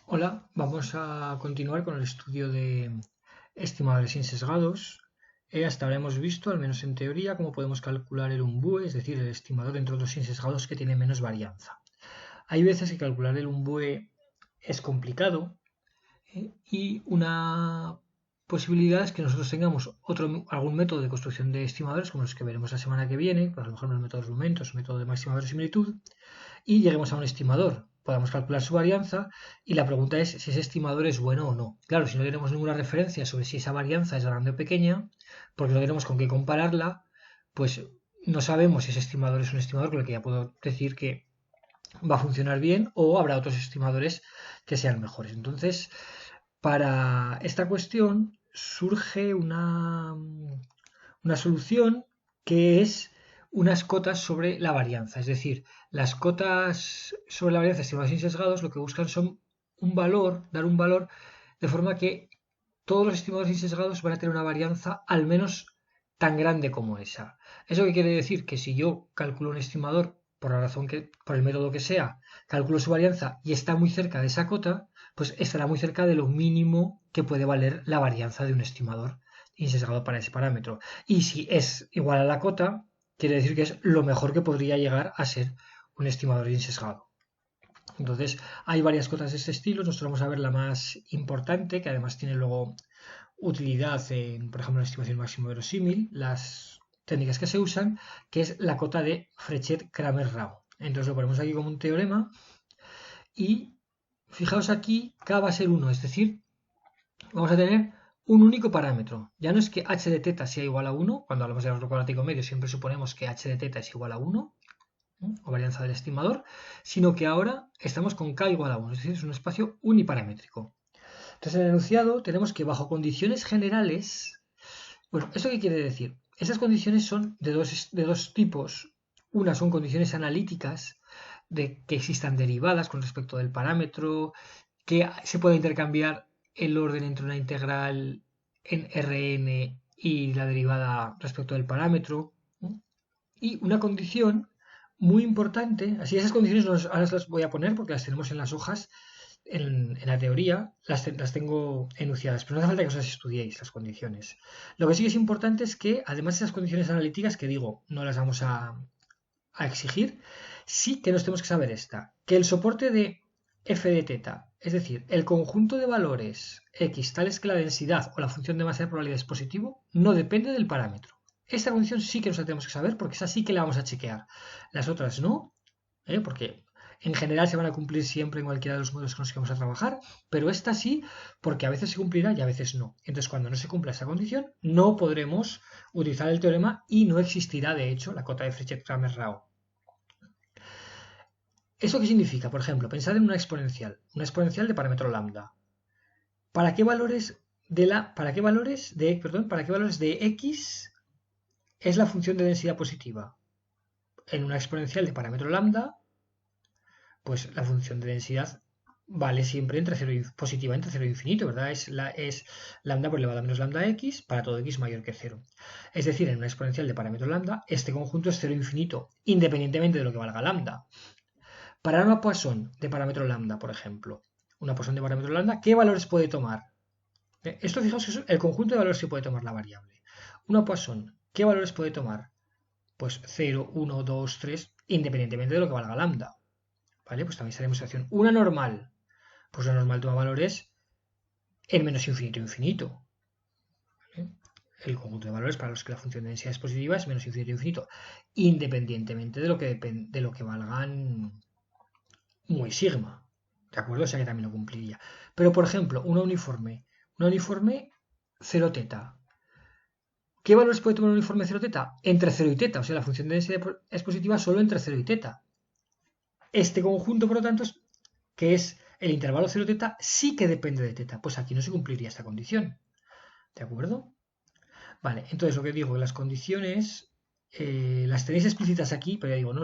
Hola, vamos a continuar con el estudio de estimadores insesgados. Hasta ahora hemos visto, al menos en teoría, cómo podemos calcular el umbue, es decir, el estimador entre los insesgados que tiene menos varianza. Hay veces que calcular el umbue es complicado, y una posibilidad es que nosotros tengamos algún método de construcción de estimadores, como los que veremos la semana que viene, por ejemplo el método de Lumentos, el método de máxima verosimilitud, y lleguemos a un estimador. Podamos calcular su varianza y la pregunta es si ese estimador es bueno o no. Claro, si no tenemos ninguna referencia sobre si esa varianza es grande o pequeña, porque no tenemos con qué compararla, pues no sabemos si ese estimador es un estimador con el que ya puedo decir que va a funcionar bien o habrá otros estimadores que sean mejores. Entonces, para esta cuestión surge una solución que es unas cotas sobre la varianza. Es decir, las cotas sobre la varianza estimados sin sesgados lo que buscan son un valor, dar un valor, de forma que todos los estimados sin sesgados van a tener una varianza al menos tan grande como esa. ¿Eso qué quiere decir? Que si yo calculo un estimador, por la razón que, por el método que sea, calculo su varianza y está muy cerca de esa cota, pues estará muy cerca de lo mínimo que puede valer la varianza de un estimador insesgado para ese parámetro. Y si es igual a la cota, quiere decir que es lo mejor que podría llegar a ser un estimador insesgado. Entonces, hay varias cotas de este estilo. Nosotros vamos a ver la más importante, que además tiene luego utilidad en, por ejemplo, la estimación máximo verosímil, las técnicas que se usan, que es la cota de Frechet-Kramer-Rao. Entonces lo ponemos aquí como un teorema y fijaos aquí, K va a ser 1, es decir, vamos a tener un único parámetro. Ya no es que h de teta sea igual a 1, cuando hablamos de error cuadrático medio siempre suponemos que h de teta es igual a 1, o varianza del estimador, sino que ahora estamos con k igual a 1, es decir, es un espacio uniparamétrico. Entonces, en el enunciado tenemos que bajo condiciones generales, bueno, ¿esto qué quiere decir? Esas condiciones son de dos tipos. Una son condiciones analíticas, de que existan derivadas con respecto del parámetro, que se pueda intercambiar el orden entre una integral en Rn y la derivada respecto del parámetro. Y una condición muy importante, así esas condiciones ahora las voy a poner porque las tenemos en las hojas, en la teoría las tengo enunciadas, pero no hace falta que os las estudiéis las condiciones. Lo que sí que es importante es que, además de esas condiciones analíticas, que digo, no las vamos a exigir, sí que nos tenemos que saber esta, que el soporte de f de teta, es decir, el conjunto de valores x tales que la densidad o la función de masa de probabilidad es positivo, no depende del parámetro. Esta condición sí que nos la tenemos que saber porque esa sí que la vamos a chequear. Las otras no, porque en general se van a cumplir siempre en cualquiera de los modelos con los que vamos a trabajar, pero esta sí, porque a veces se cumplirá y a veces no. Entonces, cuando no se cumpla esa condición, no podremos utilizar el teorema y no existirá, de hecho, la cota de Frechet-Kramer-Rao. ¿Eso qué significa? Por ejemplo, pensad en una exponencial de parámetro lambda. ¿Para qué valores de x es la función de densidad positiva? En una exponencial de parámetro lambda, pues la función de densidad vale siempre entre 0 y positiva entre 0 y infinito, ¿verdad? Es lambda por elevado a menos lambda x para todo x mayor que 0. Es decir, en una exponencial de parámetro lambda, este conjunto es 0 infinito, independientemente de lo que valga lambda. Para una Poisson de parámetro lambda, por ejemplo, una Poisson de parámetro lambda, ¿qué valores puede tomar? Esto, fijaos, es el conjunto de valores que puede tomar la variable. Una Poisson, ¿qué valores puede tomar? Pues 0, 1, 2, 3, independientemente de lo que valga lambda. ¿Vale? Pues también esta demostración. Una normal, pues la normal toma valores en menos infinito infinito. ¿Vale? El conjunto de valores para los que la función de densidad es positiva es menos infinito infinito, independientemente de lo que valgan muy sigma. ¿De acuerdo? O sea que también lo cumpliría. Pero, por ejemplo, una uniforme 0 teta. ¿Qué valores puede tomar un uniforme 0 teta? Entre 0 y teta. O sea, la función de densidad es positiva solo entre 0 y teta. Este conjunto, por lo tanto, que es el intervalo 0 teta, sí que depende de teta. Pues aquí no se cumpliría esta condición. ¿De acuerdo? Vale, entonces lo que digo, las condiciones las tenéis explícitas aquí, pero ya digo,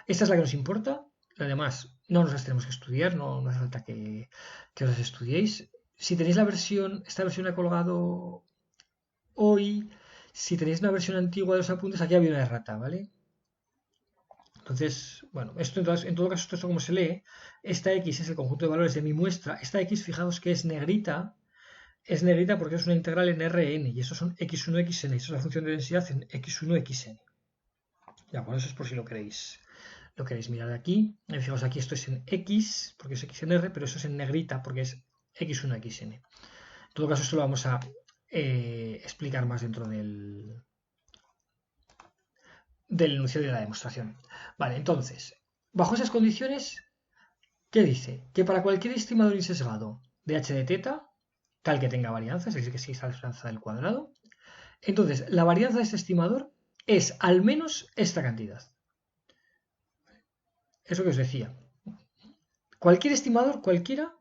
esta es la que nos importa. Lo demás no nos las tenemos que estudiar, no hace falta que os las estudiéis. Si tenéis esta versión ha colgado hoy. Si tenéis una versión antigua de los apuntes, aquí había una errata, ¿vale? Entonces, bueno, entonces, en todo caso, esto como se lee, esta x es el conjunto de valores de mi muestra. Esta x, fijaos que es negrita porque es una integral en Rn, y eso son x1, xn, y eso es la función de densidad en x1, xn. Ya, por eso es por si lo queréis mirar de aquí. Fijaos, aquí esto es en x, porque es x en R, pero eso es en negrita, porque es x1, xn. En todo caso, esto lo vamos a explicar más dentro del enunciado de la demostración. Vale, entonces, bajo esas condiciones, ¿qué dice? Que para cualquier estimador insesgado de h de teta, tal que tenga varianza, es decir, que exista la esperanza del cuadrado, entonces la varianza de este estimador es al menos esta cantidad. Eso que os decía. Cualquier estimador, cualquiera,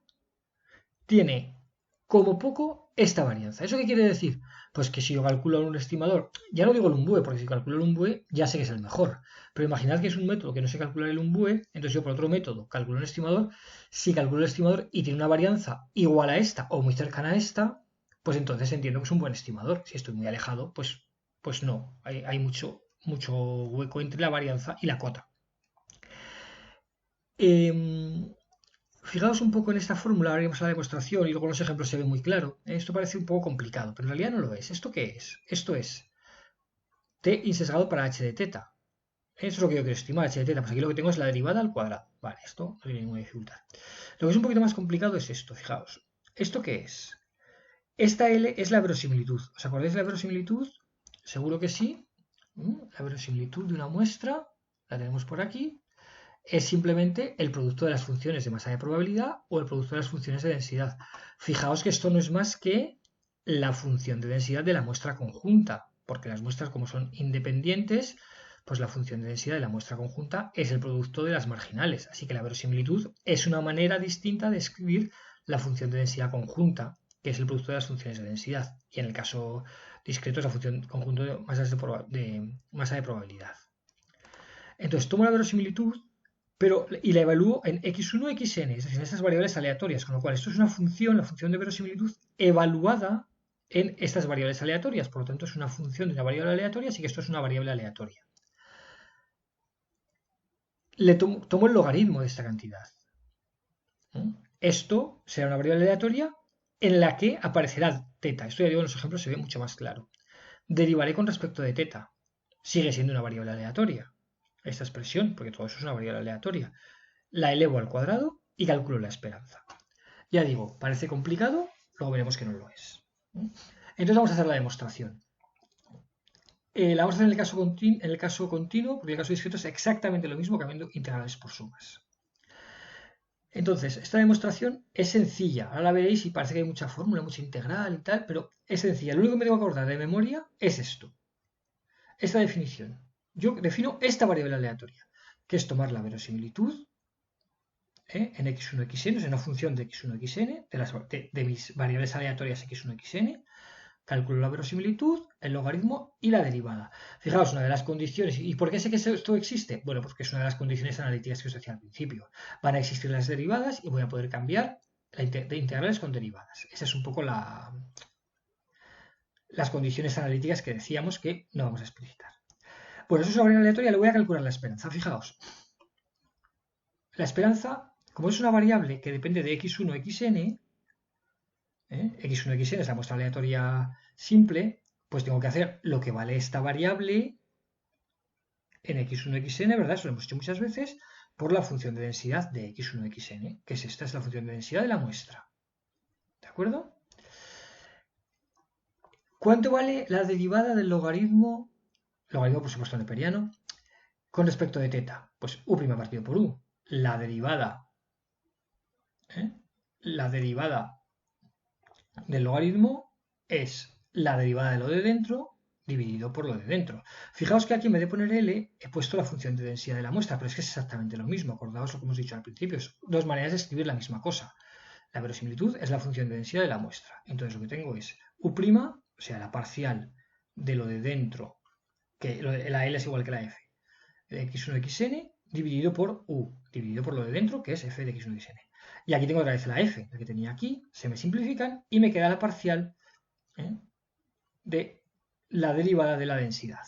tiene como poco esta varianza. ¿Eso qué quiere decir? Pues que si yo calculo en un estimador, ya no digo el umbue, porque si calculo el umbue ya sé que es el mejor, pero imaginad que es un método que no sé calcular el umbue, entonces yo por otro método calculo un estimador, si calculo el estimador y tiene una varianza igual a esta o muy cercana a esta, pues entonces entiendo que es un buen estimador. Si estoy muy alejado, pues no, hay mucho hueco entre la varianza y la cota. Fijaos un poco en esta fórmula, ahora iremos a la demostración y luego los ejemplos se ve muy claro. Esto parece un poco complicado, pero en realidad no lo es. ¿Esto qué es? Esto es t insesgado para h de teta. Eso es lo que yo quiero estimar, h de teta. Pues aquí lo que tengo es la derivada al cuadrado. Vale, esto no tiene ninguna dificultad. Lo que es un poquito más complicado es esto, fijaos. ¿Esto qué es? Esta L es la verosimilitud. ¿Os acordáis de la verosimilitud? Seguro que sí. La verosimilitud de una muestra, la tenemos por aquí, es simplemente el producto de las funciones de masa de probabilidad o el producto de las funciones de densidad. Fijaos que esto no es más que la función de densidad de la muestra conjunta, porque las muestras como son independientes, pues la función de densidad de la muestra conjunta es el producto de las marginales. Así que la verosimilitud es una manera distinta de escribir la función de densidad conjunta, que es el producto de las funciones de densidad. Y en el caso discreto es la función conjunto de masa de probabilidad. Entonces tomo la verosimilitud y la evalúo en x1, xn, es decir, en estas variables aleatorias, con lo cual esto es una función, la función de verosimilitud, evaluada en estas variables aleatorias. Por lo tanto, es una función de una variable aleatoria, así que esto es una variable aleatoria. Le tomo el logaritmo de esta cantidad. Esto será una variable aleatoria en la que aparecerá teta. Esto ya digo, en los ejemplos se ve mucho más claro. Derivaré con respecto de teta. Sigue siendo una variable aleatoria esta expresión, porque todo eso es una variable aleatoria. La elevo al cuadrado y calculo la esperanza. Ya digo, parece complicado, luego veremos que no lo es. Entonces vamos a hacer la demostración. La vamos a hacer en el caso continuo, porque el caso discreto es exactamente lo mismo, cambiando integrales por sumas. Entonces, esta demostración es sencilla. Ahora la veréis y parece que hay mucha fórmula, mucha integral y tal, pero es sencilla. Lo único que me tengo que acordar de memoria es esto. Esta definición. Yo defino esta variable aleatoria, que es tomar la verosimilitud en x1, xn, es una función de x1, xn, de mis variables aleatorias x1, xn, calculo la verosimilitud, el logaritmo y la derivada. Fijaos, una de las condiciones, ¿y por qué sé que esto existe? Bueno, porque es una de las condiciones analíticas que os decía al principio. Van a existir las derivadas y voy a poder cambiar de integrales con derivadas. Esa es un poco las condiciones analíticas que decíamos que no vamos a explicitar. Bueno, eso es una variable aleatoria, le voy a calcular la esperanza. Fijaos, la esperanza, como es una variable que depende de x1, xn, x1, xn es la muestra aleatoria simple, pues tengo que hacer lo que vale esta variable en x1, xn, ¿verdad? Eso lo hemos hecho muchas veces, por la función de densidad de x1, xn, que es esta, es la función de densidad de la muestra. ¿De acuerdo? ¿Cuánto vale la derivada del logaritmo por supuesto neperiano, con respecto de teta? Pues u' partido por u. La derivada del logaritmo es la derivada de lo de dentro dividido por lo de dentro. Fijaos que aquí en vez de poner L he puesto la función de densidad de la muestra, pero es que es exactamente lo mismo. Acordaos lo que hemos dicho al principio. Es dos maneras de escribir la misma cosa. La verosimilitud es la función de densidad de la muestra. Entonces lo que tengo es u', o sea, la parcial de lo de dentro, que la L es igual que la F, de x1, xn, dividido por u, dividido por lo de dentro, que es f de x1, xn. Y aquí tengo otra vez la f, la que tenía aquí, se me simplifican y me queda la parcial de la derivada de la densidad.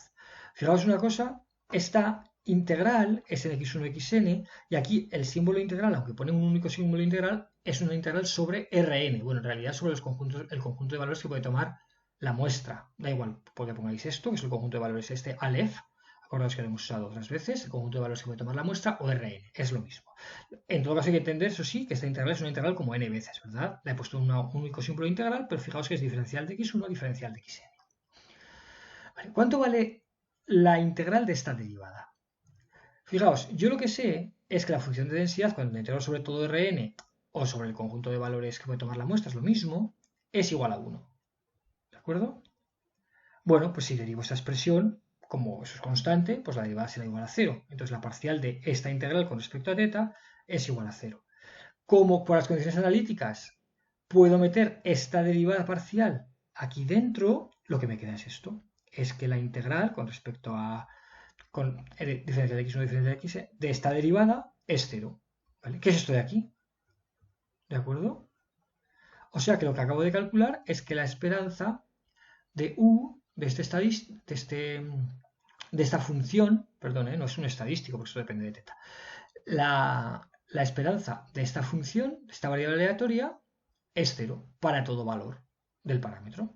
Fijaos una cosa, esta integral es en x1, xn, y aquí el símbolo integral, aunque pone un único símbolo integral, es una integral sobre Rn. Bueno, en realidad sobre el conjunto de valores que puede tomar la muestra. Da igual, porque pongáis esto, que es el conjunto de valores este Aleph. Acordaos que lo hemos usado otras veces, el conjunto de valores que puede tomar la muestra, o Rn, es lo mismo. En todo caso hay que entender, eso sí, que esta integral es una integral como n veces, ¿verdad? Le he puesto un único símbolo integral, pero fijaos que es diferencial de x1, diferencial de xn. Vale, ¿cuánto vale la integral de esta derivada? Fijaos, yo lo que sé es que la función de densidad, cuando integro sobre todo Rn o sobre el conjunto de valores que puede tomar la muestra, es lo mismo, es igual a 1. ¿De acuerdo? Bueno, pues si derivo esta expresión, como eso es constante, pues la derivada será igual a 0. Entonces la parcial de esta integral con respecto a θ es igual a 0. Como por las condiciones analíticas puedo meter esta derivada parcial aquí dentro, lo que me queda es esto. Es que la integral con respecto a diferencia de x1 diferencia de x de esta derivada es 0. ¿Vale? ¿Qué es esto de aquí? ¿De acuerdo? O sea que lo que acabo de calcular es que la esperanza de u de esta función, perdón, no es un estadístico porque eso depende de θ. La esperanza de esta función, de esta variable aleatoria, es 0 para todo valor del parámetro.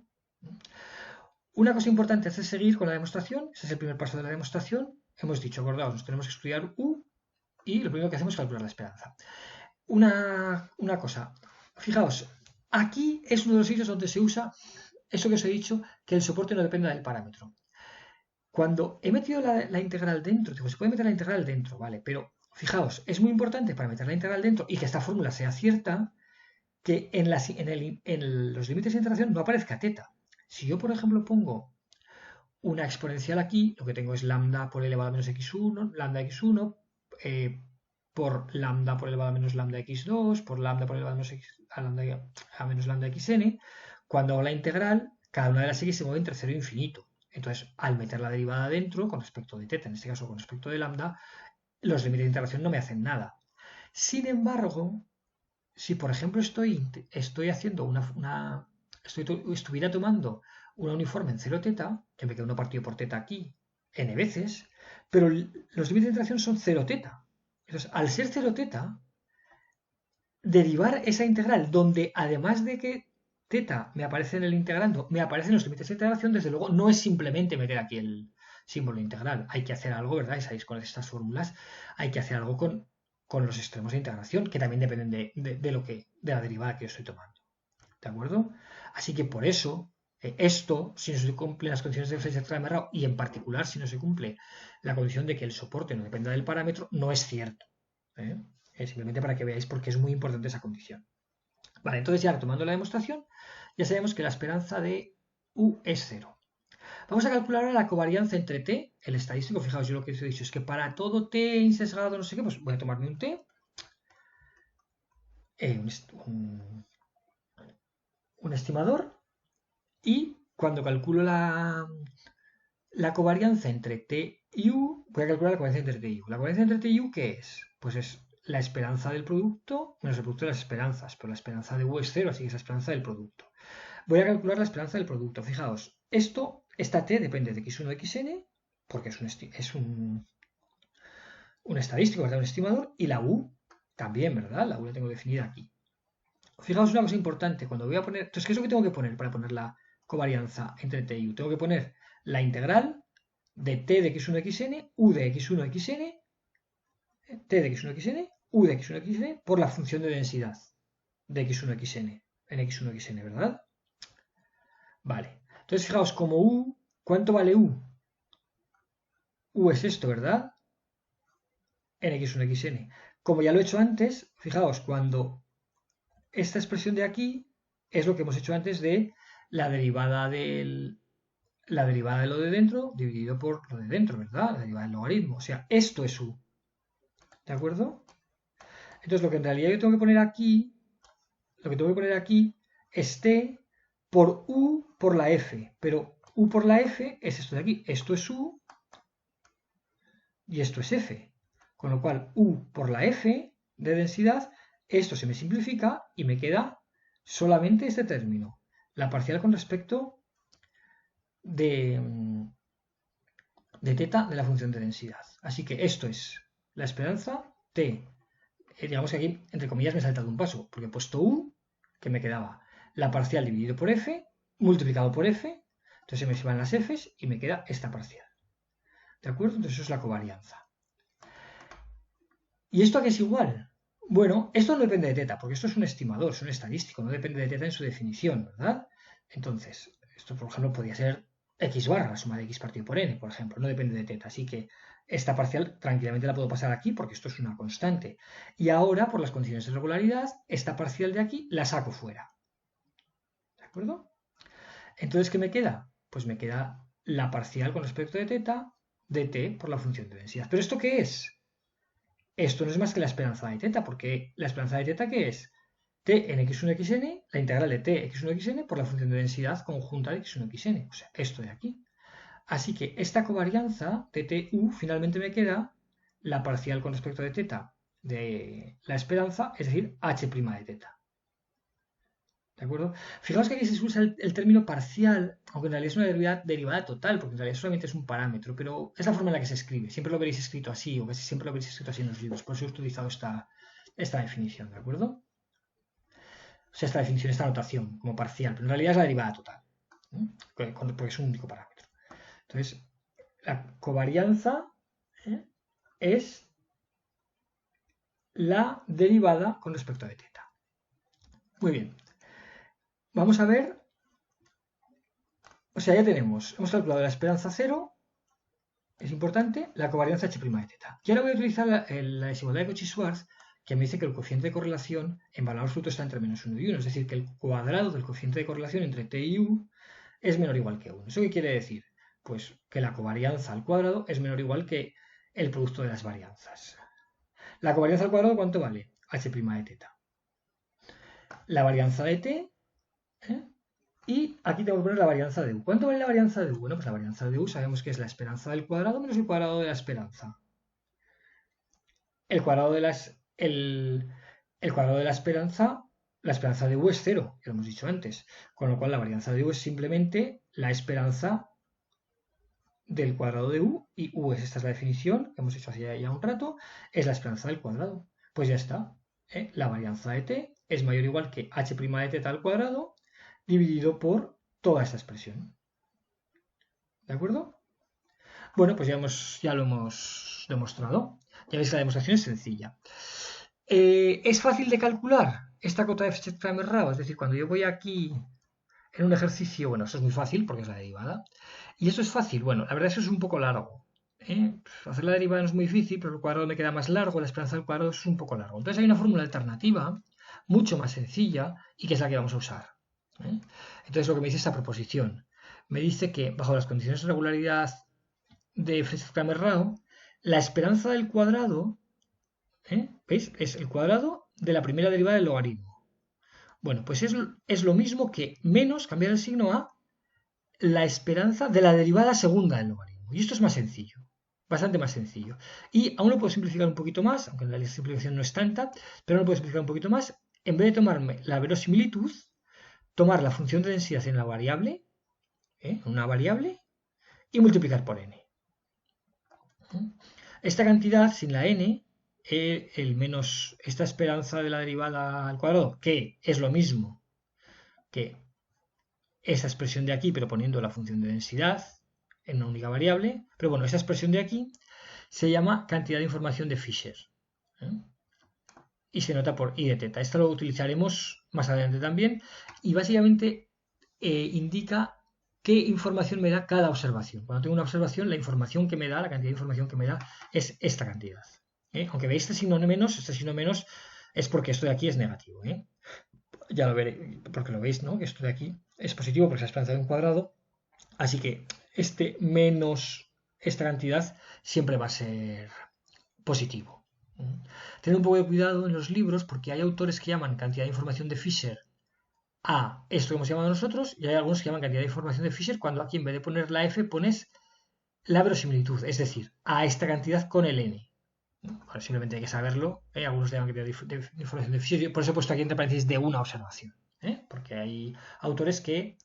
Una cosa importante es seguir con la demostración, ese es el primer paso de la demostración. Hemos dicho, acordaos, nos tenemos que estudiar u y lo primero que hacemos es calcular la esperanza. Una cosa, fijaos, aquí es uno de los sitios donde se usa eso que os he dicho, que el soporte no dependa del parámetro. Cuando he metido la integral dentro, digo, se puede meter la integral dentro, vale, pero fijaos, es muy importante para meter la integral dentro y que esta fórmula sea cierta, que en los límites de integración no aparezca θ. Si yo, por ejemplo, pongo una exponencial aquí, lo que tengo es lambda por elevado a menos x1, lambda x1, por lambda por elevado a menos lambda x2, por lambda por elevado a menos lambda xn. Cuando hago la integral, cada una de las x se mueve entre 0 e infinito. Entonces, al meter la derivada dentro, con respecto de θ, en este caso con respecto de lambda, los límites de integración no me hacen nada. Sin embargo, si por ejemplo estuviera tomando una uniforme en 0 θ, que me queda 1 partido por θ aquí, n veces, pero los límites de integración son 0 θ. Entonces, al ser 0 θ, derivar esa integral donde además de que θ me aparece en el integrando, me aparecen los límites de integración, desde luego no es simplemente meter aquí el símbolo integral. Hay que hacer algo, ¿verdad? Y sabéis con estas fórmulas, hay que hacer algo con los extremos de integración, que también dependen de la derivada que yo estoy tomando. ¿De acuerdo? Así que por eso, esto, si no se cumplen las condiciones de referencia extrema de Rao, y en particular si no se cumple la condición de que el soporte no dependa del parámetro, no es cierto. Simplemente para que veáis por qué es muy importante esa condición. Vale, entonces ya retomando la demostración, ya sabemos que la esperanza de u es 0. Vamos a calcular ahora la covarianza entre t, el estadístico. Fijaos, yo lo que os he dicho es que para todo t insesgado, no sé qué, pues voy a tomarme un t, un estimador, y cuando calculo la covarianza entre t y u, voy a calcular la covarianza entre t y u. ¿La covarianza entre t y u qué es? Pues es la esperanza del producto menos el producto de las esperanzas, pero la esperanza de u es 0, así que es la esperanza del producto. Voy a calcular la esperanza del producto. Fijaos, esta t depende de x1 de xn, porque es un estadístico, ¿verdad? Un estimador, y la u también, ¿verdad? La u la tengo definida aquí. Fijaos una cosa importante, cuando voy a poner... Entonces, ¿qué es lo que tengo que poner para poner la covarianza entre t y u? Tengo que poner la integral de t de x1 de xn, u de x1 de xn, t de x1 de xn, u de x1 de xn, por la función de densidad de x1 de xn, en x1 de xn, ¿verdad? Vale. Entonces, fijaos, como u, ¿cuánto vale u? U es esto, ¿verdad? En x1 de xn. Como ya lo he hecho antes, fijaos, cuando esta expresión de aquí es lo que hemos hecho antes de la derivada de lo de dentro dividido por lo de dentro, ¿verdad? La derivada del logaritmo. O sea, esto es u. ¿De acuerdo? Entonces, lo que en realidad yo tengo que poner aquí, es t por u por la f. Pero u por la f es esto de aquí. Esto es u y esto es f. Con lo cual, u por la f de densidad, esto se me simplifica y me queda solamente este término. La parcial con respecto de de teta de la función de densidad. Así que esto es la esperanza t. Digamos que aquí, entre comillas, me he saltado un paso, porque he puesto u, que me quedaba la parcial dividido por f, multiplicado por f, entonces se me van las f's y me queda esta parcial. ¿De acuerdo? Entonces eso es la covarianza. ¿Y esto a qué es igual? Bueno, esto no depende de teta, porque esto es un estimador, es un estadístico, no depende de teta en su definición, ¿verdad? Entonces, esto por ejemplo podría ser x barra, la suma de x partido por n, por ejemplo, no depende de teta, así que esta parcial tranquilamente la puedo pasar aquí porque esto es una constante. Y ahora, por las condiciones de regularidad, esta parcial de aquí la saco fuera. ¿De acuerdo? Entonces, ¿qué me queda? Pues me queda la parcial con respecto de teta de t por la función de densidad. ¿Pero esto qué es? Esto no es más que la esperanza de teta, porque la esperanza de teta, ¿qué es? T en x1xn, la integral de t x1xn por la función de densidad conjunta de x1xn, o sea, esto de aquí. Así que esta covarianza de tu finalmente me queda la parcial con respecto de teta de la esperanza, es decir, h' de teta. ¿De acuerdo? Fijaos que aquí se usa el término parcial, aunque en realidad es una derivada total, porque en realidad solamente es un parámetro, pero es la forma en la que se escribe. Siempre lo veréis escrito así, o casi siempre lo veréis escrito así en los libros. Por eso he utilizado esta definición, ¿de acuerdo? O sea, esta definición, esta notación como parcial, pero en realidad es la derivada total, ¿eh? Porque es un único parámetro. Entonces, la covarianza, ¿eh?, es la derivada con respecto a de teta. Muy bien. Vamos a ver. O sea, ya tenemos, hemos calculado la esperanza 0, es importante, la covarianza h' de teta. Y ahora voy a utilizar la desigualdad de Cauchy-Schwarz, que me dice que el coeficiente de correlación en valor absoluto está entre menos 1 y 1, es decir, que el cuadrado del coeficiente de correlación entre t y u es menor o igual que 1. ¿Eso qué quiere decir? Pues que la covarianza al cuadrado es menor o igual que el producto de las varianzas. ¿La covarianza al cuadrado cuánto vale? H' de teta. La varianza de t, y aquí tengo que poner la varianza de u. ¿Cuánto vale la varianza de u? Bueno, pues la varianza de u sabemos que es la esperanza del cuadrado menos el cuadrado de la esperanza. El cuadrado de el cuadrado de la esperanza de u es 0, ya lo hemos dicho antes. Con lo cual la varianza de u es simplemente la esperanza del cuadrado de u, y u es, esta es la definición que hemos hecho hace ya un rato, es la esperanza del cuadrado. Pues ya está. La varianza de t es mayor o igual que h' de teta al cuadrado dividido por toda esta expresión. ¿De acuerdo? Bueno, pues ya lo hemos demostrado. Ya veis que la demostración es sencilla. ¿Es fácil de calcular esta cota de Fechner-Kramer-Rao? Es decir, cuando yo voy aquí en un ejercicio, bueno, eso es muy fácil porque es la derivada. ¿Y eso es fácil? Bueno, la verdad es que eso es un poco largo. Hacer la derivada no es muy difícil, pero el cuadrado me queda más largo, la esperanza del cuadrado es un poco largo. Entonces hay una fórmula alternativa, mucho más sencilla, y que es la que vamos a usar. Entonces lo que me dice esta proposición, me dice que bajo las condiciones de regularidad de Fechner-Kramer-Rao, la esperanza del cuadrado, ¿veis?, es el cuadrado de la primera derivada del logaritmo. Bueno, pues es lo mismo que menos, cambiar el signo a la esperanza de la derivada segunda del logaritmo. Y esto es más sencillo, bastante más sencillo. Y aún lo puedo simplificar un poquito más, aunque en la simplificación no es tanta, pero aún lo puedo simplificar un poquito más. En vez de tomarme la verosimilitud, tomar la función de densidad en la variable, una variable, y multiplicar por n. Esta cantidad sin la n, el menos esta esperanza de la derivada al cuadrado, que es lo mismo que esta expresión de aquí, pero poniendo la función de densidad en una única variable. Pero bueno, esta expresión de aquí se llama cantidad de información de Fisher. Y se nota por I de teta. Esta lo utilizaremos más adelante también. Y básicamente indica qué información me da cada observación. Cuando tengo una observación, la información que me da, la cantidad de información que me da, es esta cantidad. Aunque veis este signo menos es porque esto de aquí es negativo. Ya lo veréis, porque lo veis, ¿no? Que esto de aquí es positivo porque es la esperanza de un cuadrado. Así que este menos esta cantidad siempre va a ser positivo. Tened un poco de cuidado en los libros porque hay autores que llaman cantidad de información de Fisher a esto que hemos llamado nosotros, y hay algunos que llaman cantidad de información de Fisher cuando aquí en vez de poner la f pones la verosimilitud, es decir, a esta cantidad con el n. Bueno, simplemente hay que saberlo. Algunos llaman cantidad de información de Fisher, por eso he puesto aquí entre paréntesis de una observación, porque hay autores que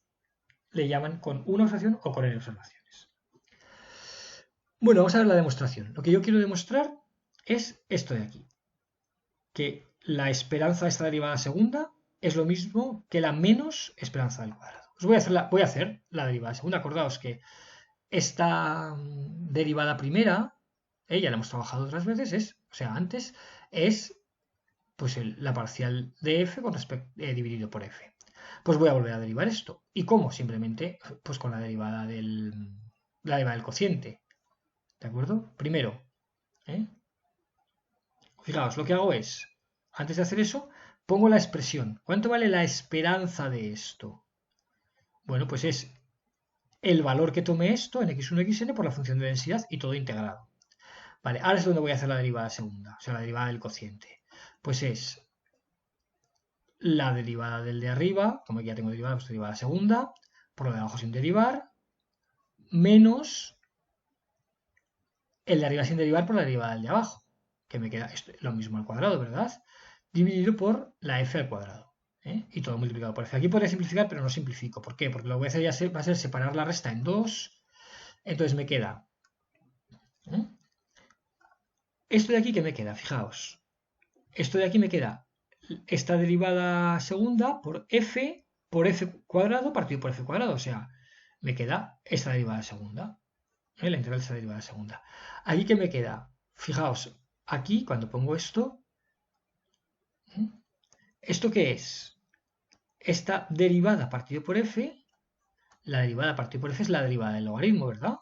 le llaman con una observación o con n observaciones. Bueno, vamos a ver la demostración. Lo que yo quiero demostrar es esto de aquí, que la esperanza de esta derivada segunda es lo mismo que la menos esperanza del cuadrado. Os voy a hacer la derivada segunda. Acordaos que esta derivada primera, ya la hemos trabajado otras veces, antes, es pues la parcial de f dividido por f. Pues voy a volver a derivar esto. ¿Y cómo? Simplemente pues con la derivada del cociente. ¿De acuerdo? Primero, fijaos, lo que hago es, antes de hacer eso, pongo la expresión. ¿Cuánto vale la esperanza de esto? Bueno, pues es el valor que tome esto en x1, xn por la función de densidad y todo integrado. Vale, ahora es donde voy a hacer la derivada segunda, o sea, la derivada del cociente. Pues es la derivada del de arriba, como aquí ya tengo derivada, pues derivada segunda, por lo de abajo sin derivar, menos el de arriba sin derivar por la derivada del de abajo, que me queda lo mismo al cuadrado, ¿verdad? Dividido por la f al cuadrado. Y todo multiplicado por f. Aquí podría simplificar, pero no simplifico. ¿Por qué? Porque lo que voy a hacer ya va a ser separar la resta en 2. Entonces me queda esto de aquí que me queda, fijaos. Esto de aquí me queda esta derivada segunda por f cuadrado partido por f cuadrado. O sea, me queda esta derivada segunda. La integral de esta derivada segunda. Aquí que me queda, fijaos, aquí cuando pongo esto, ¿esto qué es? Esta derivada partido por f, la derivada partido por f es la derivada del logaritmo, ¿verdad?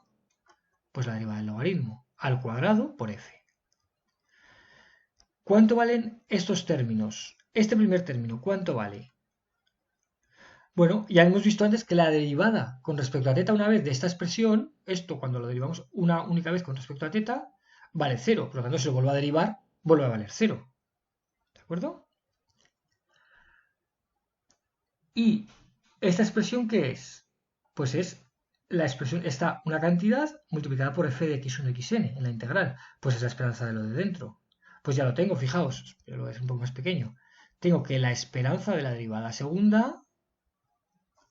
Pues la derivada del logaritmo al cuadrado por f. ¿Cuánto valen estos términos? Este primer término, ¿cuánto vale? Bueno, ya hemos visto antes que la derivada con respecto a teta una vez de esta expresión, esto cuando lo derivamos una única vez con respecto a teta, vale 0. Por lo tanto, si lo vuelvo a derivar, vuelve a valer 0. ¿De acuerdo? ¿Y esta expresión qué es? Pues es la expresión, está una cantidad multiplicada por f de x1 xn en la integral. Pues es la esperanza de lo de dentro. Pues ya lo tengo, fijaos, pero lo voy a hacer un poco más pequeño. Tengo que la esperanza de la derivada segunda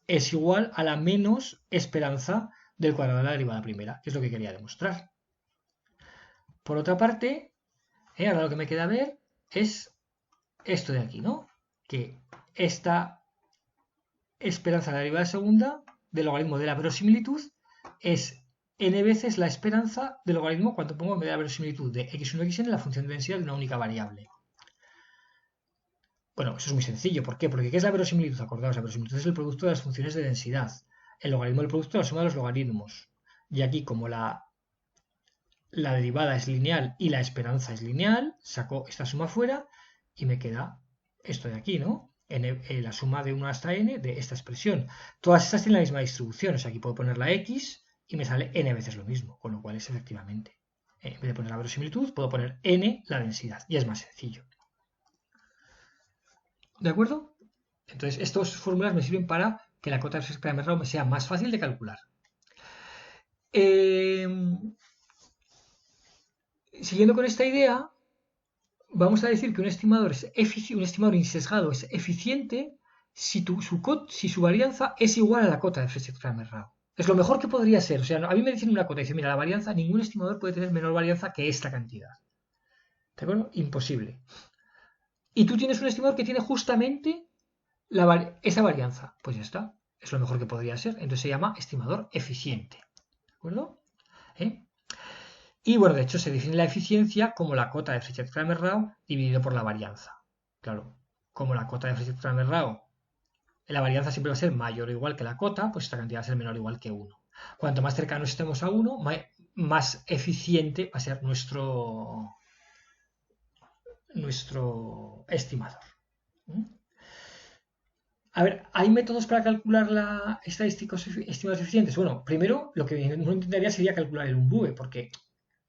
es igual a la menos esperanza del cuadrado de la derivada primera, que es lo que quería demostrar. Por otra parte, ahora lo que me queda ver es esto de aquí, ¿no? Que esta esperanza de la derivada segunda del logaritmo de la verosimilitud es n veces la esperanza del logaritmo cuando pongo en vez de la verosimilitud de x1 xn la función de densidad de una única variable. Bueno, eso es muy sencillo. ¿Por qué? Porque ¿qué es la verosimilitud? Acordaos, la verosimilitud es el producto de las funciones de densidad. El logaritmo del producto es la suma de los logaritmos. Y aquí, como la derivada es lineal y la esperanza es lineal, saco esta suma fuera y me queda esto de aquí, ¿no? La suma de 1 hasta n de esta expresión. Todas estas tienen la misma distribución, o sea, aquí puedo poner la x y me sale n veces lo mismo, con lo cual es efectivamente. En vez de poner la verosimilitud, puedo poner n la densidad, y es más sencillo. ¿De acuerdo? Entonces, estas fórmulas me sirven para que la cota de F-Kramer-Rao me sea más fácil de calcular. Siguiendo con esta idea, vamos a decir que un estimador insesgado es eficiente si su varianza es igual a la cota de F-Kramer-Rao. Es lo mejor que podría ser. O sea, a mí me dicen una cota y dicen, mira, la varianza, ningún estimador puede tener menor varianza que esta cantidad. ¿De acuerdo? Imposible. Y tú tienes un estimador que tiene justamente esa varianza. Pues ya está. Es lo mejor que podría ser. Entonces se llama estimador eficiente. ¿De acuerdo? Y bueno, de hecho se define la eficiencia como la cota de Freichet-Kramer-Rao dividido por la varianza. Claro, como la cota de Freichet-Kramer-Rao, la varianza siempre va a ser mayor o igual que la cota, pues esta cantidad va a ser menor o igual que 1. Cuanto más cercanos estemos a 1, más eficiente va a ser nuestro estimador. A ver, ¿hay métodos para calcular la estadísticos estimados eficientes? Bueno, primero lo que uno intentaría sería calcular el UMBUE, porque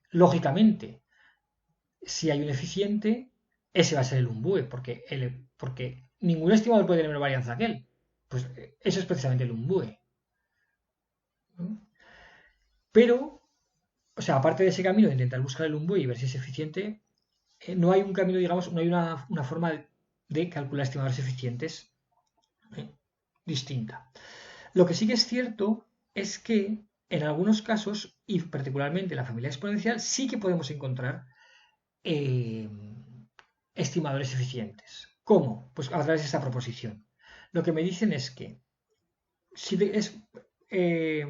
lógicamente, si hay un eficiente, ese va a ser el UMBUE, porque ningún estimador puede tener menor varianza que él. Pues eso es precisamente el UMBUE. Pero, o sea, aparte de ese camino de intentar buscar el UMBUE y ver si es eficiente, no hay un camino, digamos, no hay una forma de calcular estimadores eficientes distinta. Lo que sí que es cierto es que en algunos casos, y particularmente en la familia exponencial, sí que podemos encontrar eh, estimadores eficientes. ¿Cómo? Pues a través de esta proposición. Lo que me dicen es que si eh,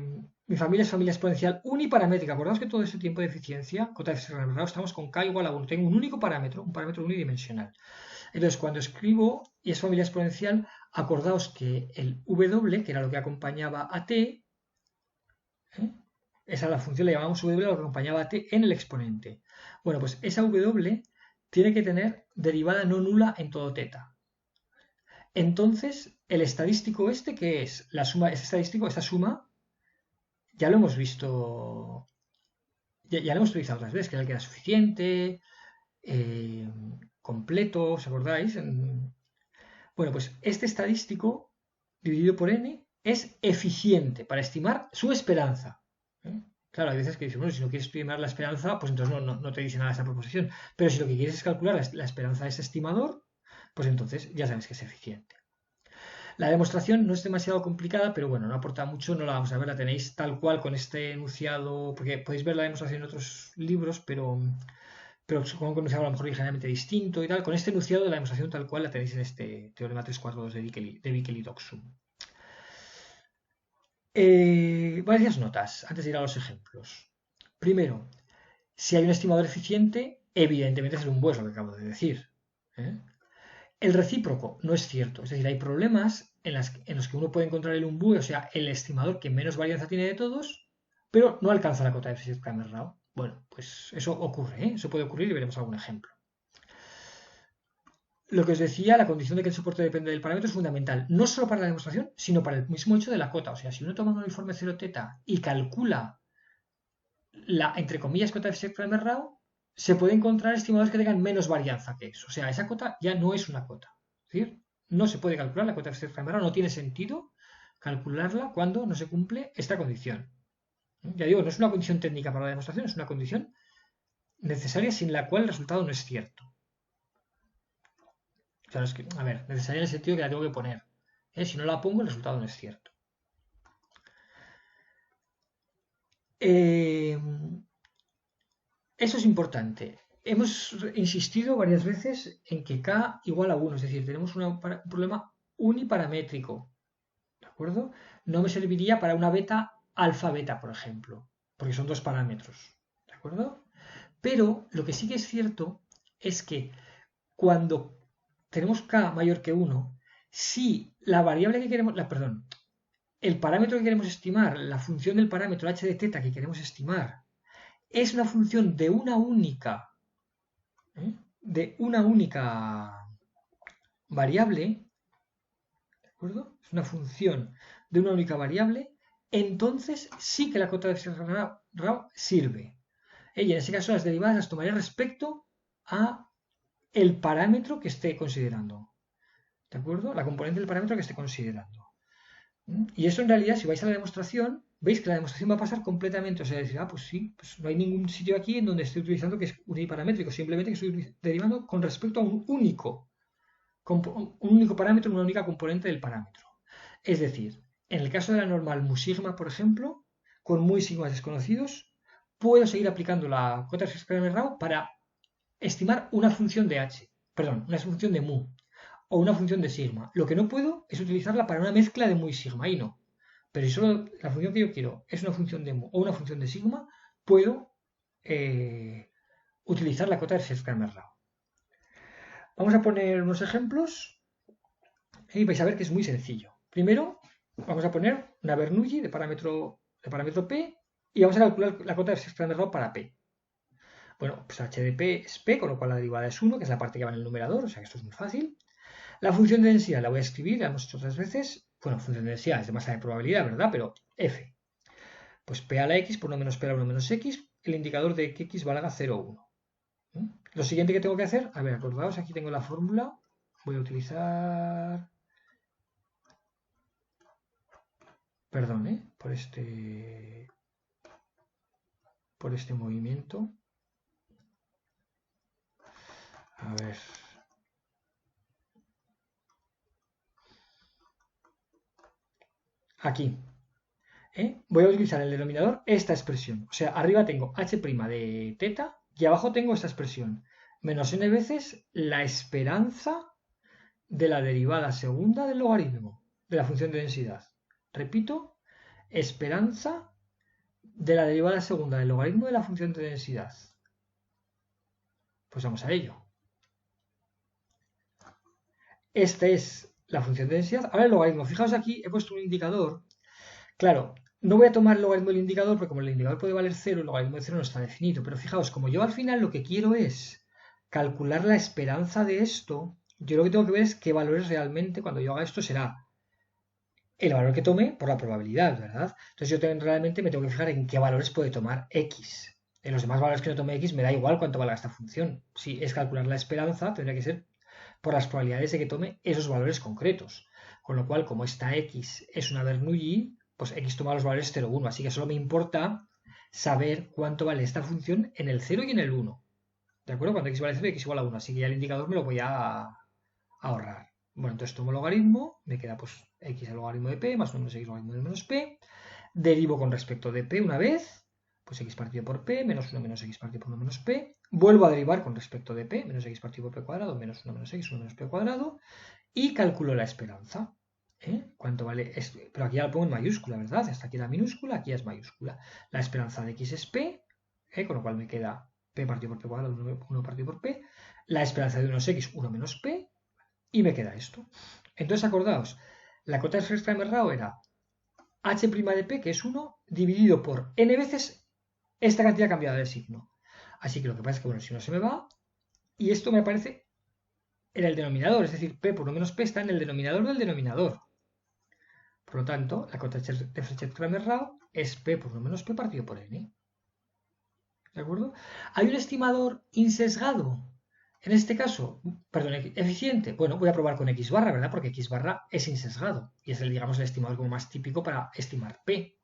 mi familia exponencial uniparamétrica, acordaos que todo ese tiempo de eficiencia, cota de eficiencia, estamos con k igual a 1, tengo un único parámetro, un parámetro unidimensional. Entonces, cuando escribo y es familia exponencial, acordaos que el w, que era lo que acompañaba a t, esa la función le llamamos w, lo que acompañaba a t en el exponente. Bueno, pues esa w tiene que tener derivada no nula en todo teta. Entonces, el estadístico este, ¿qué es? La suma, este estadístico, esta suma, ya lo hemos visto, ya lo hemos utilizado otras veces, que era el que era suficiente, completo, ¿os acordáis? Bueno, pues este estadístico dividido por n es eficiente para estimar su esperanza. Claro, hay veces que dicen, bueno, si no quieres estimar la esperanza, pues entonces no te dice nada esta proposición. Pero si lo que quieres es calcular la esperanza de ese estimador, pues entonces ya sabes que es eficiente. La demostración no es demasiado complicada, pero bueno, no aporta mucho, no la vamos a ver, la tenéis tal cual con este enunciado, porque podéis ver la demostración en otros libros, pero supongo que un enunciado a lo mejor ligeramente distinto y tal. Con este enunciado de la demostración tal cual la tenéis en este teorema 342 de Bickel y Doxum. Varias notas antes de ir a los ejemplos. Primero, si hay un estimador eficiente, evidentemente es un buen, lo que acabo de decir. El recíproco no es cierto, es decir, hay problemas en los que uno puede encontrar el umbúe, o sea, el estimador que menos varianza tiene de todos, pero no alcanza la cota de Cramer-Rao. Bueno, pues eso ocurre, eso puede ocurrir y veremos algún ejemplo. Lo que os decía, la condición de que el soporte depende del parámetro es fundamental, no solo para la demostración, sino para el mismo hecho de la cota. O sea, si uno toma un uniforme 0 teta y calcula la, entre comillas, cota de Cramer-Rao, se puede encontrar estimadores que tengan menos varianza que eso. O sea, esa cota ya no es una cota. Es decir, no se puede calcular la cota de Cramer-Rao, no tiene sentido calcularla cuando no se cumple esta condición. Ya digo, no es una condición técnica para la demostración, es una condición necesaria sin la cual el resultado no es cierto. Claro, es que, a ver, necesaria en el sentido que la tengo que poner. Si no la pongo, el resultado no es cierto. Eso es importante. Hemos insistido varias veces en que k igual a 1, es decir, tenemos un problema uniparamétrico. ¿De acuerdo? No me serviría para una beta alfa beta, por ejemplo, porque son dos parámetros. ¿De acuerdo? Pero lo que sí que es cierto es que cuando tenemos k mayor que 1, si la variable que queremos, perdón, el parámetro que queremos estimar, la función del parámetro h de θ que queremos estimar, es una función de una única variable, ¿de acuerdo? Es una función de una única variable, entonces sí que la cota de Rao sirve. Y en ese caso las derivadas las tomaré respecto a el parámetro que esté considerando. ¿De acuerdo? La componente del parámetro que esté considerando. Y eso en realidad, si vais a la demostración, veis que la demostración va a pasar completamente. O sea, decir, pues sí, pues no hay ningún sitio aquí en donde esté utilizando que es uniparamétrico, simplemente que estoy derivando con respecto a un único parámetro, una única componente del parámetro. Es decir, en el caso de la normal mu sigma, por ejemplo, con muy sigmas desconocidos, puedo seguir aplicando la cota de Cramer-Rao para estimar una función de h, perdón, una función de mu o una función de sigma. Lo que no puedo es utilizarla para una mezcla de mu y sigma, ahí no. Pero si solo la función que yo quiero es una función de mu o una función de sigma, puedo utilizar la cota de Cramer-Rao. Vamos a poner unos ejemplos y vais a ver que es muy sencillo. Primero, vamos a poner una Bernoulli de parámetro P y vamos a calcular la cota de Cramer-Rao para P. Bueno, pues h de P es P, con lo cual la derivada es 1, que es la parte que va en el numerador, o sea que esto es muy fácil. La función de densidad la voy a escribir, la hemos hecho otras veces. Bueno, función de densidad es de masa de probabilidad, ¿verdad? Pero F. Pues P a la X por 1 menos P a la 1 menos X, el indicador de que X valga 0 o 1. Lo siguiente que tengo que hacer, a ver, acordaos, aquí tengo la fórmula. Voy a utilizar... Perdón, por este movimiento. A ver. Aquí. Voy a utilizar en el denominador esta expresión. O sea, arriba tengo h' de teta y abajo tengo esta expresión. Menos n veces la esperanza de la derivada segunda del logaritmo de la función de densidad. Repito, esperanza de la derivada segunda del logaritmo de la función de densidad. Pues vamos a ello. Esta es la función de densidad. Ahora el logaritmo. Fijaos aquí, he puesto un indicador. Claro, no voy a tomar el logaritmo del indicador porque como el indicador puede valer 0, el logaritmo de 0 no está definido. Pero fijaos, como yo al final lo que quiero es calcular la esperanza de esto, yo lo que tengo que ver es qué valores realmente cuando yo haga esto será el valor que tome por la probabilidad, ¿verdad? Entonces yo realmente me tengo que fijar en qué valores puede tomar x. En los demás valores que no tome x me da igual cuánto valga esta función. Si es calcular la esperanza, tendría que ser por las probabilidades de que tome esos valores concretos. Con lo cual, como esta x es una Bernoulli, pues x toma los valores 0, 1. Así que solo me importa saber cuánto vale esta función en el 0 y en el 1. ¿De acuerdo? Cuando x vale 0 y x igual a 1. Así que ya el indicador me lo voy a ahorrar. Bueno, entonces tomo el logaritmo, me queda pues x al logaritmo de p más 1 menos x logaritmo de menos p. Derivo con respecto de p una vez, pues x partido por p menos 1 menos x partido por 1 menos p. Vuelvo a derivar con respecto de p, menos x partido por p cuadrado, menos 1 menos x, 1 menos p cuadrado. Y calculo la esperanza. ¿Cuánto vale esto? Pero aquí ya lo pongo en mayúscula, ¿verdad? Hasta aquí la minúscula, aquí es mayúscula. La esperanza de x es p, con lo cual me queda p partido por p cuadrado, 1 partido por p. La esperanza de 1 es x, 1 menos p. Y me queda esto. Entonces, acordaos, la cota de Kramer-Rao era h' de p, que es 1, dividido por n veces esta cantidad cambiada de signo. Así que lo que pasa es que, bueno, si no se me va, y esto me aparece en el denominador, es decir, p por 1 menos p está en el denominador del denominador. Por lo tanto, la cota de Frechet-Kramer-Rao es p por 1 menos p partido por n. ¿De acuerdo? Hay un estimador insesgado. En este caso, perdón, eficiente. Bueno, voy a probar con x barra, ¿verdad? Porque x barra es insesgado y es el, digamos, el estimador como más típico para estimar p.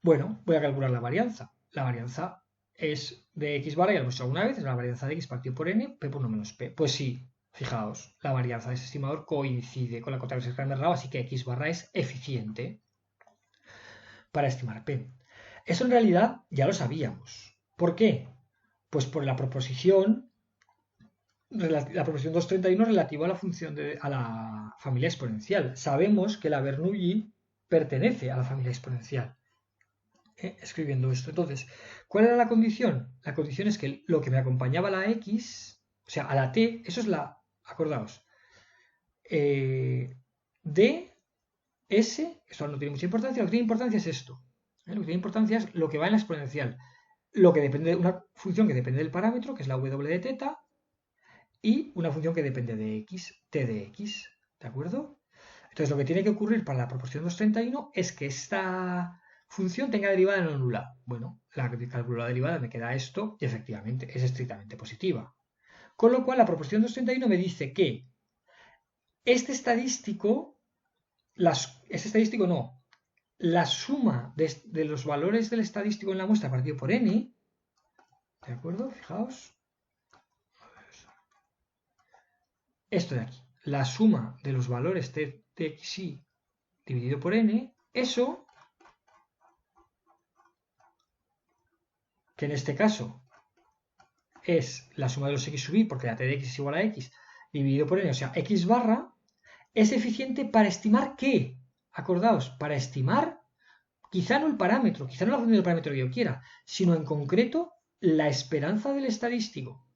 Bueno, voy a calcular la varianza. La varianza es de x barra, ya lo hemos hecho alguna vez, es la varianza de x partido por n, p por 1 menos p. Pues sí, fijaos, la varianza de ese estimador coincide con la cota de Kramer-Rao, así que x barra es eficiente para estimar p. Eso en realidad ya lo sabíamos. ¿Por qué? Pues por la proposición 231 relativa a la función a la familia exponencial. Sabemos que la Bernoulli pertenece a la familia exponencial. Escribiendo esto. Entonces, ¿cuál era la condición? La condición es que lo que me acompañaba a la x, o sea, a la t, eso es la, acordaos, d, s, esto no tiene mucha importancia, lo que tiene importancia es esto. Lo que tiene importancia es lo que va en la exponencial. Lo que depende de una función que depende del parámetro, que es la w de teta, y una función que depende de x, t de x, ¿de acuerdo? Entonces lo que tiene que ocurrir para la proporción 231 es que esta función tenga derivada no nula. Bueno, la que calculo la derivada me queda esto y efectivamente es estrictamente positiva. Con lo cual la proporción 231 me dice que este estadístico no, la suma de los valores del estadístico en la muestra partido por n, ¿de acuerdo? Fijaos. Esto de aquí, la suma de los valores de xy dividido por n, eso, que en este caso es la suma de los x sub y, porque la t de x es igual a x, dividido por n, o sea, x barra, es eficiente para estimar ¿qué? Acordaos, para estimar quizá no el parámetro, quizá no la función del parámetro que yo quiera, sino en concreto la esperanza del estadístico,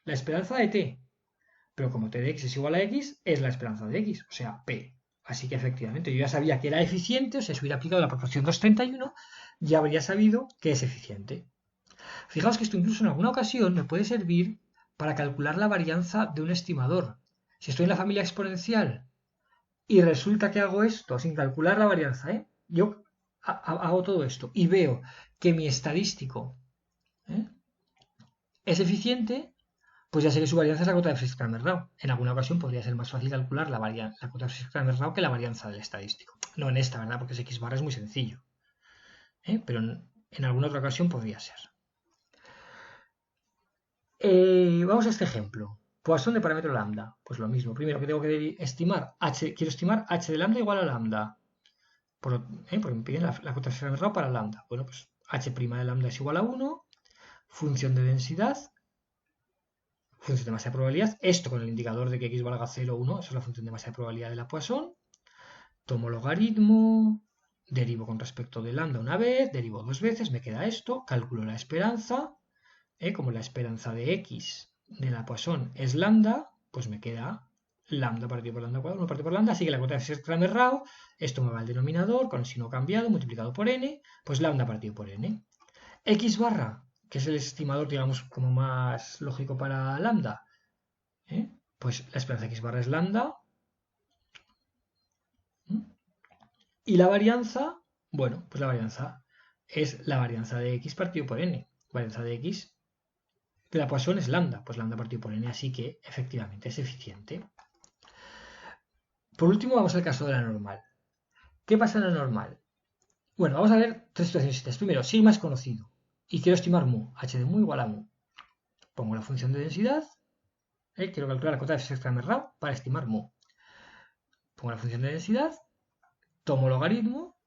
la esperanza de t. Pero como t de x es igual a x, es la esperanza de x, o sea, p. Así que efectivamente yo ya sabía que era eficiente, o sea, si hubiera aplicado la proporción 231, ya habría sabido que es eficiente. Fijaos que esto incluso en alguna ocasión me puede servir para calcular la varianza de un estimador. Si estoy en la familia exponencial y resulta que hago esto sin calcular la varianza, yo hago todo esto y veo que mi estadístico es eficiente, pues ya sé que su varianza es la cota de Fritz-Kramer-Rao. En alguna ocasión podría ser más fácil calcular la cota de Fritz-Kramer-Rao que la varianza del estadístico. No en esta, ¿verdad? Porque ese x barra es muy sencillo. Pero en alguna otra ocasión podría ser. Vamos a este ejemplo. Poisson de parámetro lambda. Pues lo mismo. Primero que tengo que estimar h, quiero estimar h de lambda igual a lambda. porque me piden la cota de mercado para lambda. Bueno, pues h' de lambda es igual a 1, función de densidad, función de masa de probabilidad, esto con el indicador de que x valga 0 o 1, eso es la función de masa de probabilidad de la Poisson, tomo logaritmo, derivo con respecto de lambda una vez, derivo dos veces, me queda esto, calculo la esperanza, como la esperanza de x de la Poisson es lambda, pues me queda lambda partido por lambda cuadrado, 1 partido por lambda, así que la cuota de Cramer-Rao, esto me va al denominador, con el signo cambiado, multiplicado por n, pues lambda partido por n. X barra, que es el estimador, digamos, como más lógico para lambda, pues la esperanza de x barra es lambda. Y la varianza, bueno, pues la varianza es la varianza de x partido por n. Varianza de x de la Poisson es lambda, pues lambda partido por n, así que efectivamente es eficiente. Por último, vamos al caso de la normal. ¿Qué pasa en la normal? Bueno, vamos a ver tres situaciones. Primero, sigma es conocido y quiero estimar mu, h de mu igual a mu. Pongo la función de densidad, quiero calcular la cota de Cramer-Rao para estimar mu. Pongo la función de densidad, tomo logaritmo,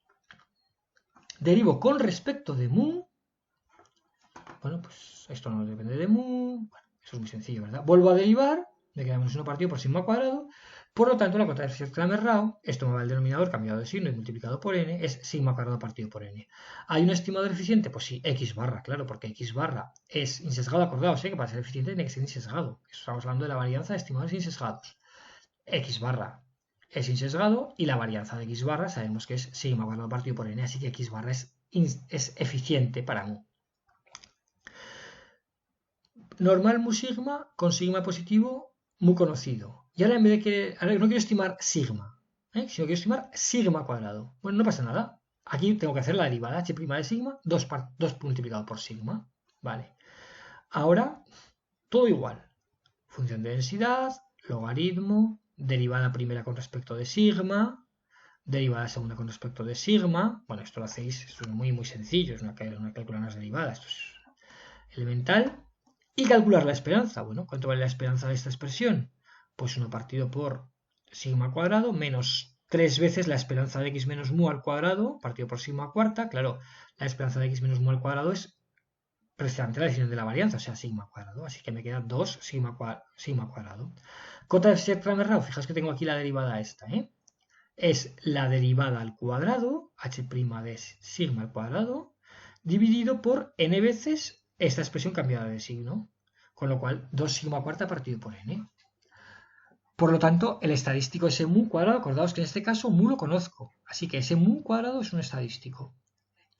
derivo con respecto de mu. Bueno, pues esto no depende de mu. Bueno, eso es muy sencillo, ¿verdad? Vuelvo a derivar, me queda menos 1 partido por sigma cuadrado. Por lo tanto, la cota de Cramer-Rao, esto me va al denominador cambiado de signo y multiplicado por n, es sigma cuadrado partido por n. ¿Hay un estimador eficiente? Pues sí, x barra, claro, porque x barra es insesgado, acordaos, que para ser eficiente tiene que ser insesgado. Estamos hablando de la varianza de estimadores insesgados. X barra es insesgado y la varianza de x barra sabemos que es sigma cuadrado partido por n, así que x barra es eficiente para mu. Normal mu sigma con sigma positivo mu conocido. Y ahora en vez de que ahora no quiero estimar sigma, sino quiero estimar sigma cuadrado. Bueno, no pasa nada. Aquí tengo que hacer la derivada h' de sigma, 2 multiplicado por sigma. Vale. Ahora, todo igual. Función de densidad, logaritmo, derivada primera con respecto de sigma, derivada segunda con respecto de sigma. Bueno, esto lo hacéis, esto es muy sencillo, es una calcular unas derivadas, esto es elemental. Y calcular la esperanza. Bueno, ¿cuánto vale la esperanza de esta expresión? Pues 1 partido por sigma cuadrado menos 3 veces la esperanza de x menos mu al cuadrado partido por sigma cuarta. Claro, la esperanza de x menos mu al cuadrado es precisamente la definición de la varianza, o sea, sigma cuadrado. Así que me queda 2 sigma cuadrado. Cota de Cramer-Rao, fijaos que tengo aquí la derivada esta, es la derivada al cuadrado, h' de sigma al cuadrado, dividido por n veces esta expresión cambiada de signo, con lo cual 2 sigma cuarta partido por n. Por lo tanto, el estadístico ese mu cuadrado, acordaos que en este caso mu lo conozco, así que ese mu cuadrado es un estadístico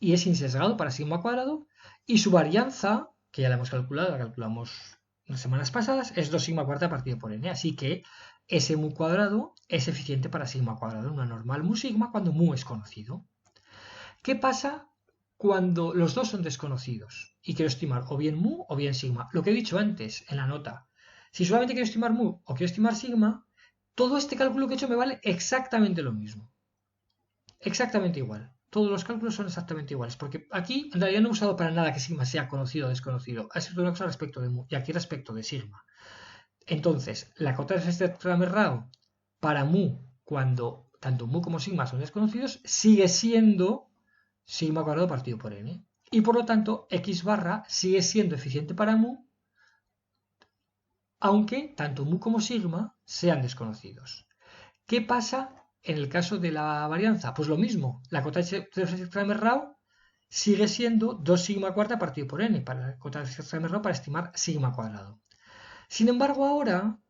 y es insesgado para sigma cuadrado y su varianza, que ya la hemos calculado, la calculamos unas semanas pasadas, es 2 sigma cuarta partido por n, así que ese mu cuadrado es eficiente para sigma cuadrado, una normal mu sigma cuando mu es conocido. ¿Qué pasa cuando los dos son desconocidos y quiero estimar o bien mu o bien sigma? Lo que he dicho antes en la nota. Si solamente quiero estimar mu o quiero estimar sigma, todo este cálculo que he hecho me vale exactamente lo mismo. Exactamente igual. Todos los cálculos son exactamente iguales, porque aquí en realidad no he usado para nada que sigma sea conocido o desconocido. Ha sido una cosa respecto de mu y aquí respecto de sigma. Entonces, la cota de Cramer-Rao para mu, cuando tanto mu como sigma son desconocidos, sigue siendo sigma cuadrado partido por n. Y por lo tanto, x barra sigue siendo eficiente para mu, aunque tanto mu como sigma sean desconocidos. ¿Qué pasa en el caso de la varianza? Pues lo mismo. La cota de Cramer-Rao sigue siendo 2 sigma cuarta partido por n, para la cota de Cramer-Rao para estimar sigma cuadrado. Sin embargo, ahora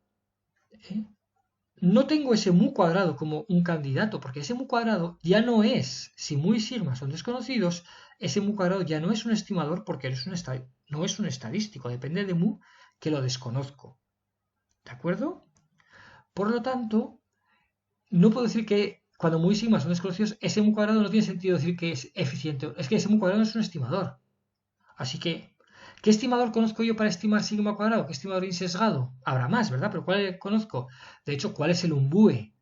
no tengo ese mu cuadrado como un candidato, porque ese mu cuadrado ya no es, si mu y sigma son desconocidos, ese mu cuadrado ya no es un estimador porque no es un estadístico, depende de mu que lo desconozco. ¿De acuerdo? Por lo tanto, no puedo decir que cuando mu y sigma son desconocidos, ese mu cuadrado no tiene sentido decir que es eficiente. Es que ese mu cuadrado no es un estimador. Así que, ¿qué estimador conozco yo para estimar sigma cuadrado? ¿Qué estimador insesgado? Habrá más, ¿verdad? Pero ¿cuál conozco? De hecho, ¿cuál es el umbue?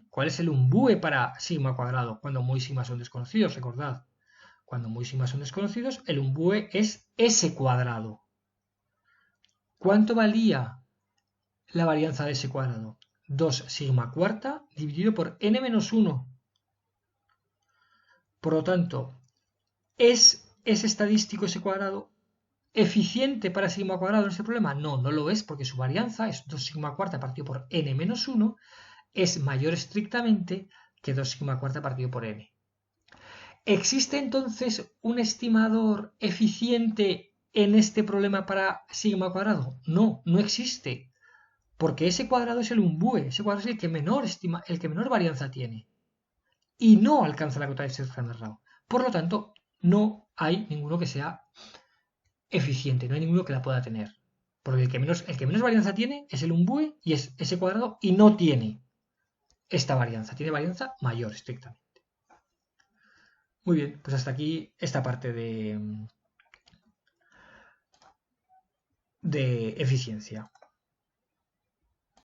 ¿Cuál es el umbue para sigma cuadrado? Cuando mu y sigma son desconocidos, recordad. Cuando mu y sigma son desconocidos, el umbue es s cuadrado. ¿Cuánto valía la varianza de s cuadrado? 2 sigma cuarta dividido por n menos 1. Por lo tanto, ¿es estadístico ese cuadrado eficiente para sigma cuadrado en este problema? No, no lo es, porque su varianza es 2 sigma cuarta partido por n menos 1, es mayor estrictamente que 2 sigma cuarta partido por n. ¿Existe entonces un estimador eficiente en este problema para sigma cuadrado? No, no existe, porque ese cuadrado es el umbue, ese cuadrado es el que menor varianza tiene y no alcanza la cota de Sturm-Liouville. Por lo tanto, no hay ninguno que sea eficiente, no hay ninguno que la pueda tener. Porque el que menos varianza tiene es el umbue y es ese cuadrado y no tiene esta varianza, tiene varianza mayor estrictamente. Muy bien, pues hasta aquí esta parte de eficiencia.